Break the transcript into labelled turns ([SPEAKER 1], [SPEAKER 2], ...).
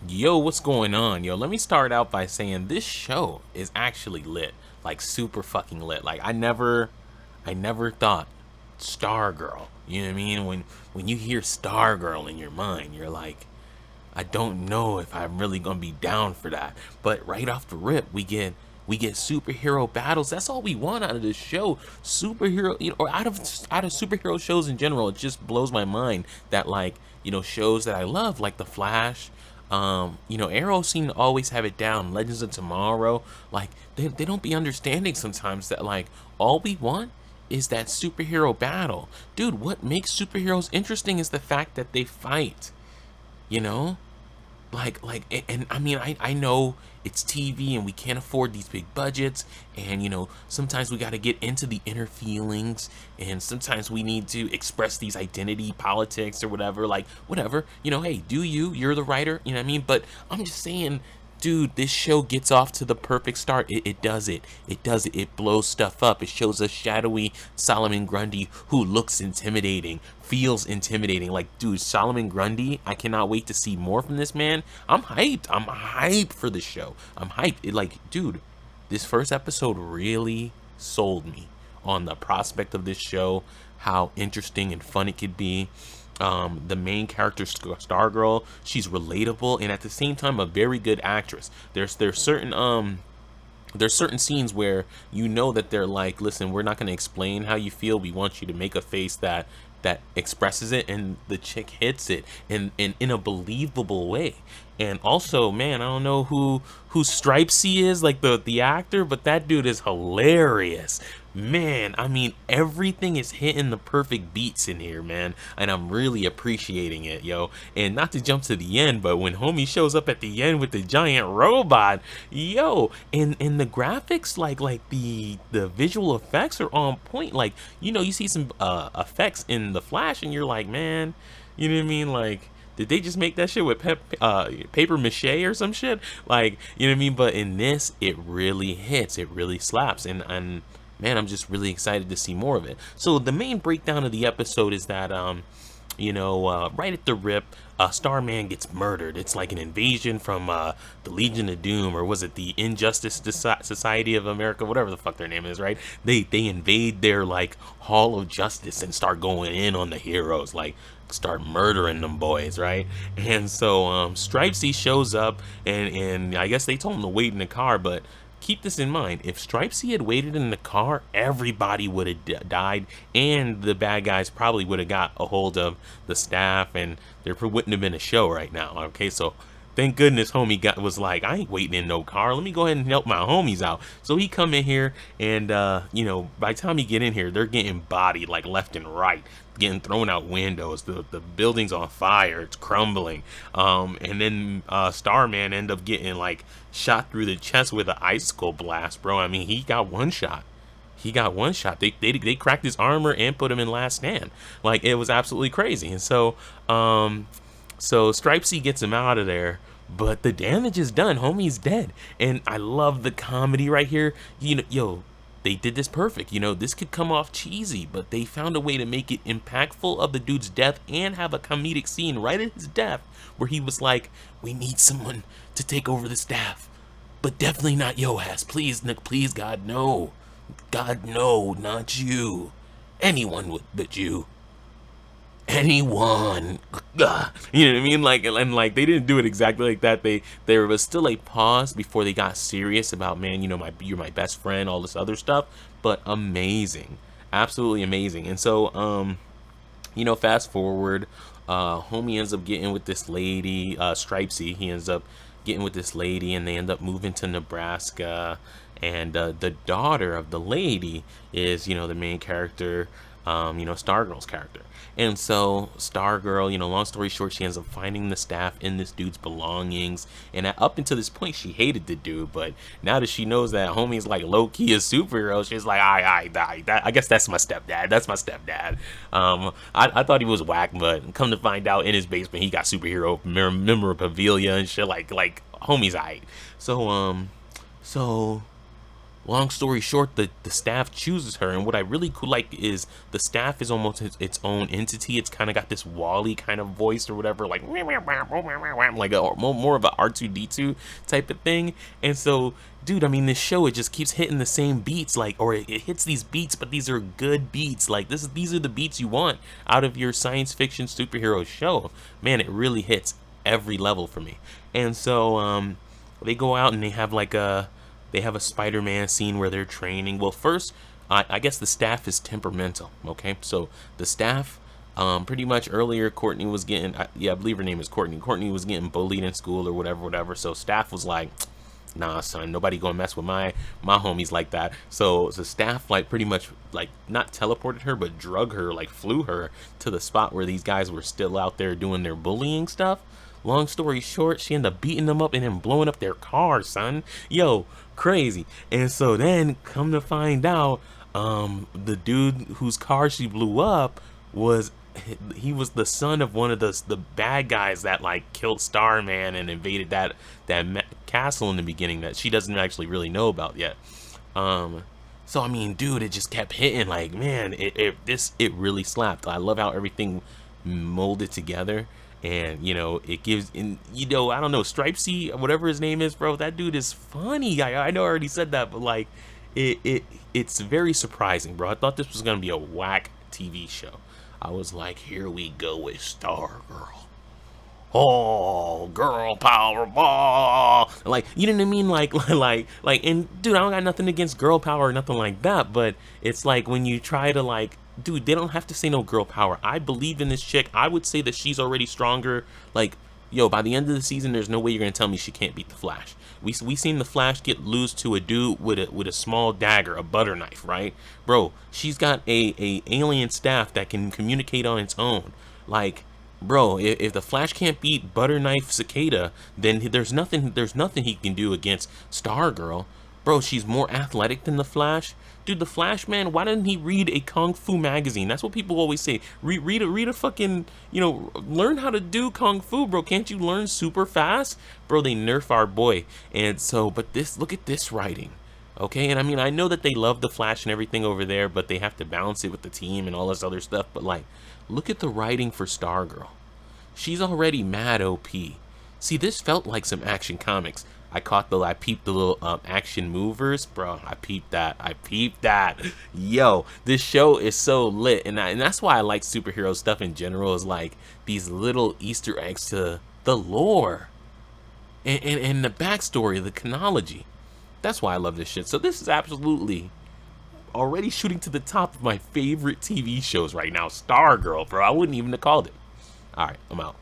[SPEAKER 1] Yo, what's going on? Yo, let me start out by saying this show is actually lit. Like super fucking lit. Like I never thought Stargirl. You know what I mean? When you hear Stargirl in your mind, you're like, I don't know if I'm really gonna be down for that. But right off the rip, we get superhero battles. That's all we want out of this show. Superhero, or out of superhero shows in general. It just blows my mind that like shows that I love, like The Flash. Arrow seem to always have it down. Legends of Tomorrow, like they don't be understanding sometimes that like all we want is that superhero battle. Dude, what makes superheroes interesting is the fact that they fight. You know, and I mean, I know it's TV and we can't afford these big budgets, and sometimes we got to get into the inner feelings, and sometimes we need to express these identity politics or whatever, like whatever, hey, you're the writer, you know what I mean? But I'm just saying, dude, this show gets off to the perfect start. It does it. It does it. It blows stuff up. It shows us shadowy Solomon Grundy who looks intimidating, feels intimidating. Like, dude, Solomon Grundy, I cannot wait to see more from this man. I'm hyped. I'm hyped for the show. I'm hyped. Dude, this first episode really sold me on the prospect of this show, how interesting and fun it could be. The main character, Stargirl, she's relatable and at the same time a very good actress. There's certain scenes where that they're like, listen, we're not going to explain how you feel. We want you to make a face that expresses it, and the chick hits it in a believable way. And also, man, I don't know who Stripesy is, like the actor, but that dude is hilarious. Man, I mean, everything is hitting the perfect beats in here, man, and I'm really appreciating it, yo. And not to jump to the end, but when homie shows up at the end with the giant robot, yo, and the graphics, like the visual effects are on point. Like, you see some effects in the Flash, and you're like, man, you know what I mean? Like, did they just make that shit with paper mache or some shit? Like, you know what I mean? But in this, it really hits. It really slaps. And man, I'm just really excited to see more of it. So the main breakdown of the episode is that right at the rip, Starman gets murdered. It's like an invasion from the Legion of Doom, or was it the Injustice Society of America, whatever the fuck their name is, right? They invade their like Hall of Justice and start going in on the heroes, like start murdering them boys, right? And so Stripesy shows up, and I guess they told him to wait in the car, but keep this in mind. If Stripesy had waited in the car, everybody would have died, and the bad guys probably would have got a hold of the staff, and there wouldn't have been a show right now. Okay, so thank goodness homie was like, I ain't waiting in no car. Let me go ahead and help my homies out. So he come in here, and by the time he get in here, they're getting bodied like left and right, getting thrown out windows. The building's on fire. It's crumbling. And then Starman end up getting like shot through the chest with an icicle blast, bro. I mean, he got one shot. He got one shot. They cracked his armor and put him in last stand. Like, it was absolutely crazy. And so Stripesy gets him out of there, but the damage is done. Homie's dead. And I love the comedy right here. Yo, they did this perfect. This could come off cheesy, but they found a way to make it impactful of the dude's death and have a comedic scene right at his death where he was like, we need someone to take over the staff, but definitely not yo ass. Please, Nick, please, God, no. God, no, not you. Anyone but you. Anyone. Ugh. You know what I mean? Like they didn't do it exactly like that. There was still a pause before they got serious about, man, you're my best friend, all this other stuff. But amazing. Absolutely amazing. And so fast forward, homie ends up getting with this lady, Stripesy. He ends up getting with this lady, and they end up moving to Nebraska. And the daughter of the lady is, the main character, Stargirl's character. And so Stargirl, long story short, she ends up finding the staff in this dude's belongings. And up until this point, she hated the dude. But now that she knows that homie's like low-key a superhero, she's like, I guess that's my stepdad. That's my stepdad. I thought he was whack, but come to find out, in his basement, he got superhero memorabilia and shit. Like homie's aight. So Long story short, the staff chooses her, and what I really cool like is the staff is almost its own entity. It's kind of got this Wally kind of voice or whatever, like like more of a R2D2 type of thing. And so, dude, I mean, this show, it just keeps hitting the same beats, like, or it hits these beats, but these are good beats. Like these are the beats you want out of your science fiction superhero show. Man, it really hits every level for me. And so, they go out and they have a Spider-Man scene where they're training. Well, first, I guess the staff is temperamental. Okay, so the staff, pretty much earlier, Courtney was getting, yeah, I believe her name is Courtney. Courtney was getting bullied in school or whatever. So staff was like, nah, son, nobody gonna mess with my homies like that. So the staff like pretty much like not teleported her, but drug her, like flew her to the spot where these guys were still out there doing their bullying stuff. Long story short, she ended up beating them up and then blowing up their car, son. Yo, crazy. And so then come to find out, the dude whose car she blew up was he was the son of one of the bad guys that like killed Starman and invaded that castle in the beginning that she doesn't actually really know about yet. So I mean, dude, it just kept hitting. Like, man, it really slapped. I love how everything molded together, and it gives, and I don't know, Stripesy, whatever his name is, bro. That dude is funny. I know I already said that, but like, it's very surprising, bro. I thought this was gonna be a whack TV show. I was like, here we go with Stargirl. Oh, girl power ball. Like, you know what I mean? Like, and dude, I don't got nothing against girl power or nothing like that, but it's like when you try to like, dude, they don't have to say no girl power. I believe in this chick. I would say that she's already stronger. Like, yo, by the end of the season, there's no way you're gonna tell me she can't beat the Flash. We seen the Flash get loose to a dude with a small dagger, a butter knife, right? Bro, she's got a alien staff that can communicate on its own. Like, bro, if the Flash can't beat butter knife cicada, then there's nothing he can do against Stargirl. Bro, she's more athletic than the Flash. Dude, the Flash, man, why didn't he read a kung fu magazine? That's what people always say. Read a fucking, learn how to do kung fu, bro. Can't you learn super fast? Bro, they nerf our boy. And so, but look at this writing. Okay, and I mean, I know that they love the Flash and everything over there, but they have to balance it with the team and all this other stuff. But like, look at the writing for Stargirl. She's already mad OP. See, this felt like some Action Comics. I peeped the little action movers, bro. I peeped that. Yo, this show is so lit, and that's why I like superhero stuff in general. Is like these little Easter eggs to the lore and the backstory, the chronology. That's why I love this shit. So this is absolutely already shooting to the top of my favorite TV shows right now. Stargirl, bro. I wouldn't even have called it. All right, I'm out.